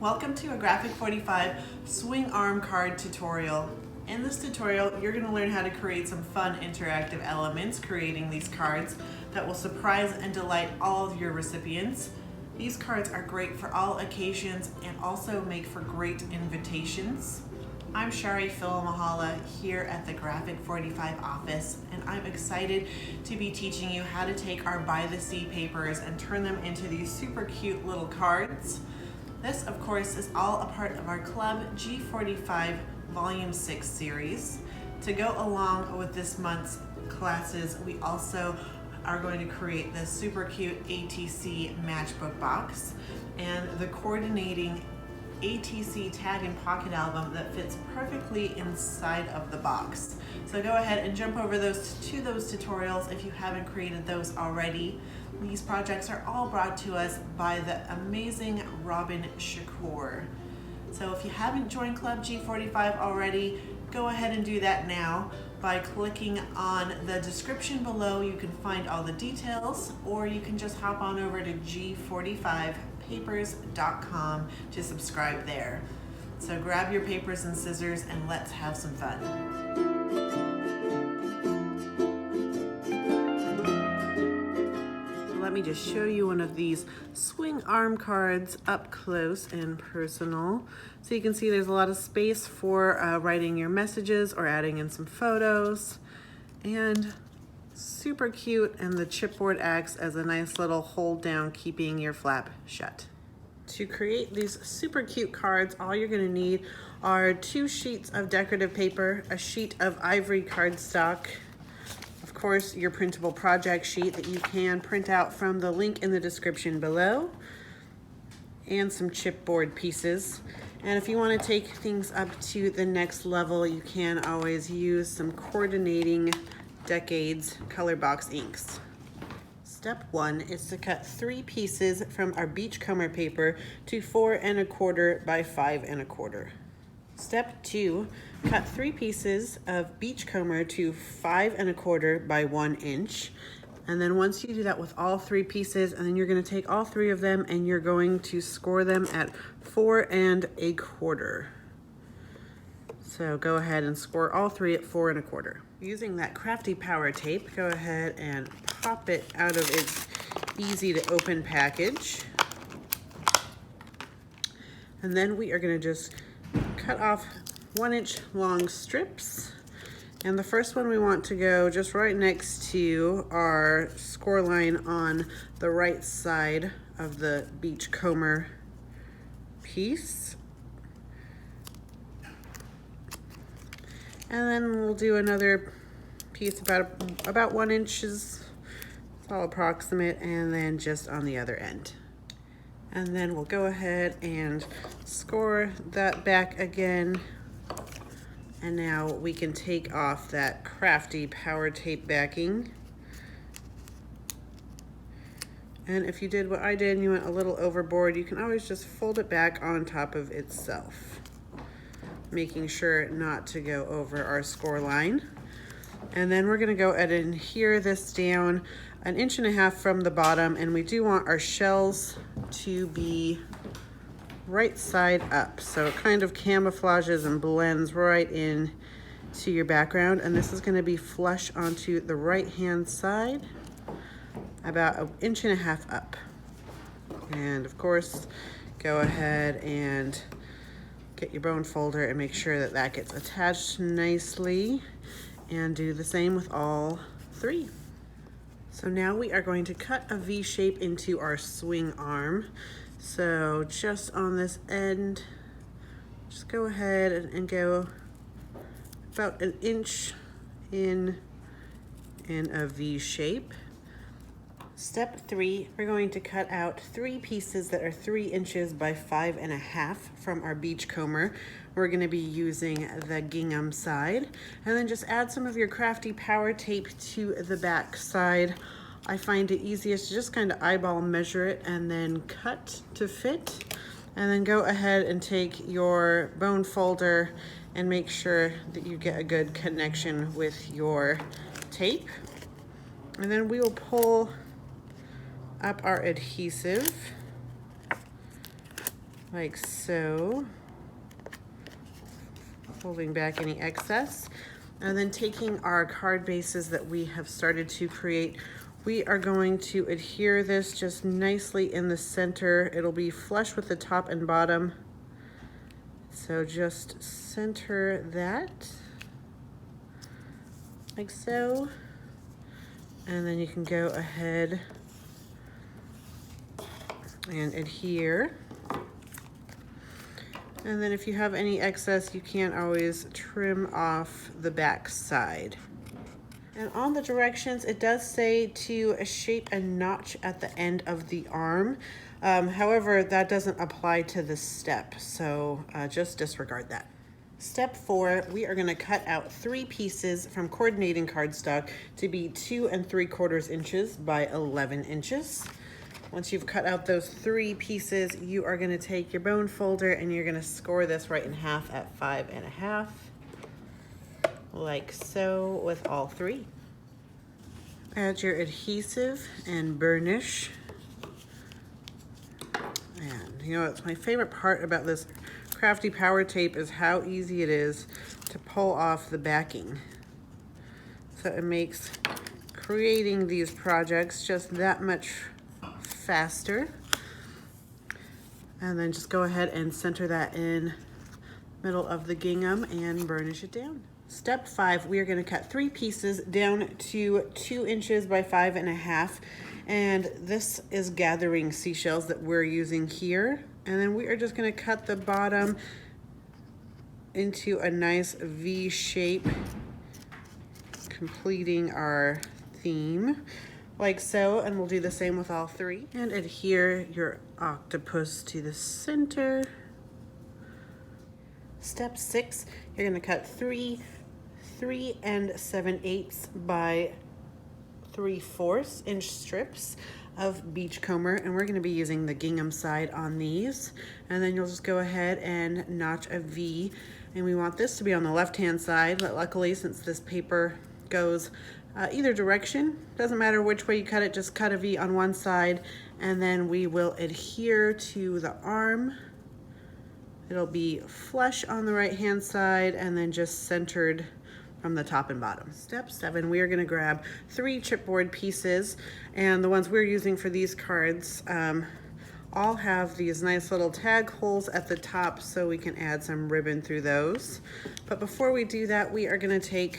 Welcome to a Graphic 45 swing arm card tutorial. In this tutorial, you're going to learn how to create some fun interactive elements, creating these cards that will surprise and delight all of your recipients. These cards are great for all occasions and also make for great invitations. I'm Charee Filimoehala here at the Graphic 45 office, and I'm excited to be teaching you how to take our by the sea papers and turn them into these super cute little cards. This, of course, is all a part of our Club G45 Volume 6 series. To go along with this month's classes, we also are going to create this super cute ATC matchbook box and the coordinating ATC tag and pocket album that fits perfectly inside of the box. So go ahead and jump over those tutorials if you haven't created those already. These projects are all brought to us by the amazing Robin Shakoor. So if you haven't joined Club G45 already, go ahead and do that now by clicking on the description below. You can find all the details, or you can just hop on over to G45papers.com to subscribe there. So grab your papers and scissors and let's have some fun. Let me just show you one of these swing arm cards up close and personal. So you can see there's a lot of space for writing your messages or adding in some photos. And super cute, and the chipboard acts as a nice little hold down, keeping your flap shut. To create these super cute cards, all you're going to need are 2 sheets of decorative paper, a sheet of ivory cardstock, of course your printable project sheet that you can print out from the link in the description below, and some chipboard pieces. And if you want to take things up to the next level, you can always use some coordinating Decades color box inks. Step 1 is to cut 3 pieces from our beachcomber paper to 4 1/4 by 5 1/4. Step 2, cut 3 pieces of beachcomber to 5 1/4 by 1 inch. And then once you do that with all 3 pieces, and then you're going to take all 3 of them and you're going to score them at 4 1/4. So go ahead and score all 3 at 4 1/4. Using that Crafty power tape, go ahead and pop it out of its easy to open package. And then we are going to just cut off 1-inch long strips. And the first one we want to go just right next to our score line on the right side of the beachcomber piece. And then we'll do another piece about 1 inch, it's all approximate, and then just on the other end. And then we'll go ahead and score that back again. And now we can take off that Crafty power tape backing. And if you did what I did and you went a little overboard, you can always just fold it back on top of itself, making sure not to go over our score line. And then we're gonna go ahead and adhere this down 1.5 inches from the bottom, and we do want our shells to be right side up, so it kind of camouflages and blends right in to your background. And this is going to be flush onto the right hand side, about 1.5 inches up. And of course, go ahead and get your bone folder and make sure that that gets attached nicely, and do the same with all 3. So now we are going to cut a V shape into our swing arm. So just on this end, just go ahead and go about 1 inch in a V shape. Step 3, we're going to cut out 3 pieces that are 3 inches by 5 1/2 from our beachcomber. We're going to be using the gingham side, and then just add some of your Crafty power tape to the back side. I find it easiest to just kind of eyeball measure it and then cut to fit. And then go ahead and take your bone folder and make sure that you get a good connection with your tape. And then we will pull up our adhesive like so, folding back any excess. And then taking our card bases that we have started to create, we are going to adhere this just nicely in the center. It'll be flush with the top and bottom. So just center that, like so. And then you can go ahead and adhere. And then if you have any excess, you can always trim off the back side. And on the directions, it does say to shape a notch at the end of the arm. However, that doesn't apply to this step, so just disregard that. Step 4, we are going to cut out 3 pieces from coordinating cardstock to be 2 3/4 inches by 11 inches. Once you've cut out those 3 pieces, you are going to take your bone folder and you're going to score this right in half at 5 1/2, like so with all 3. Add your adhesive and burnish. And you know, it's my favorite part about this Crafty power tape is how easy it is to pull off the backing. So it makes creating these projects just that much faster. And then just go ahead and center that in middle of the gingham and burnish it down. Step 5, we are going to cut 3 pieces down to 2 inches by 5 1/2. And this is gathering seashells that we're using here. And then we are just going to cut the bottom into a nice V shape, completing our theme, like so. And we'll do the same with all 3. And adhere your octopus to the center. Step 6, you're going to cut 3 7/8 by 3/4 inch strips of beachcomber, and we're going to be using the gingham side on these. And then you'll just go ahead and notch a V, and we want this to be on the left hand side, but luckily since this paper goes either direction, doesn't matter which way you cut it, just cut a V on one side, and then we will adhere to the arm. It'll be flush on the right hand side and then just centered from the top and bottom. Step 7, we are going to grab 3 chipboard pieces, and the ones we're using for these cards all have these nice little tag holes at the top, so we can add some ribbon through those. But before we do that, we are going to take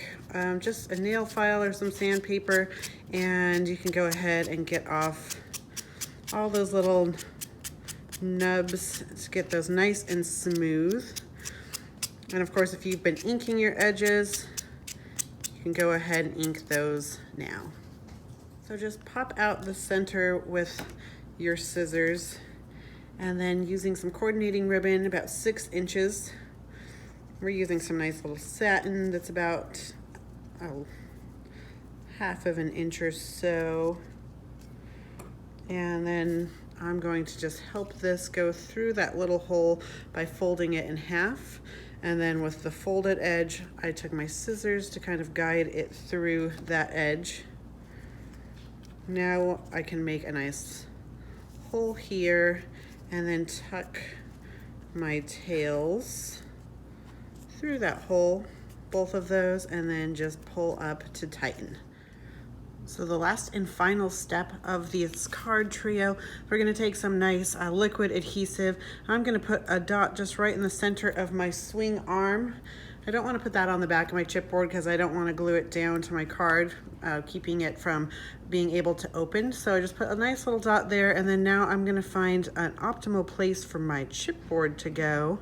just a nail file or some sandpaper, and you can go ahead and get off all those little nubs to get those nice and smooth. And of course, if you've been inking your edges, you can go ahead and ink those now. So just pop out the center with your scissors, and then using some coordinating ribbon, about 6 inches. We're using some nice little satin that's about 1/2 inch or so. And then I'm going to just help this go through that little hole by folding it in half. And then with the folded edge, I took my scissors to kind of guide it through that edge. Now I can make a nice hole here and then tuck my tails through that hole, both of those, and then just pull up to tighten. So the last and final step of this card trio, we're going to take some nice liquid adhesive. I'm going to put a dot just right in the center of my swing arm. I don't want to put that on the back of my chipboard because I don't want to glue it down to my card, keeping it from being able to open. So I just put a nice little dot there, and then now I'm going to find an optimal place for my chipboard to go.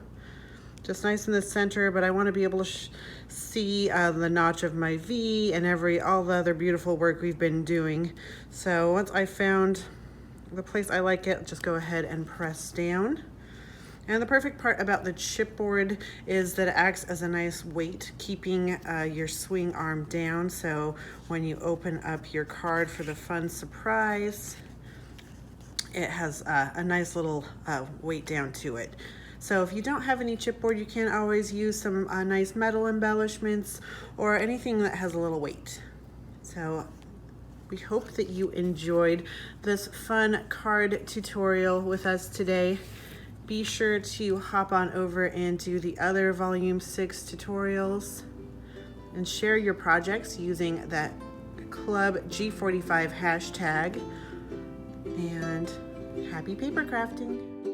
Just nice in the center, but I want to be able to see the notch of my V and all the other beautiful work we've been doing. So once I found the place I like it, just go ahead and press down. And the perfect part about the chipboard is that it acts as a nice weight, keeping your swing arm down. So when you open up your card for the fun surprise, it has a nice little weight down to it. So if you don't have any chipboard, you can always use some nice metal embellishments or anything that has a little weight. So we hope that you enjoyed this fun card tutorial with us today. Be sure to hop on over and do the other Volume 6 tutorials and share your projects using that Club G45 hashtag. And happy paper crafting!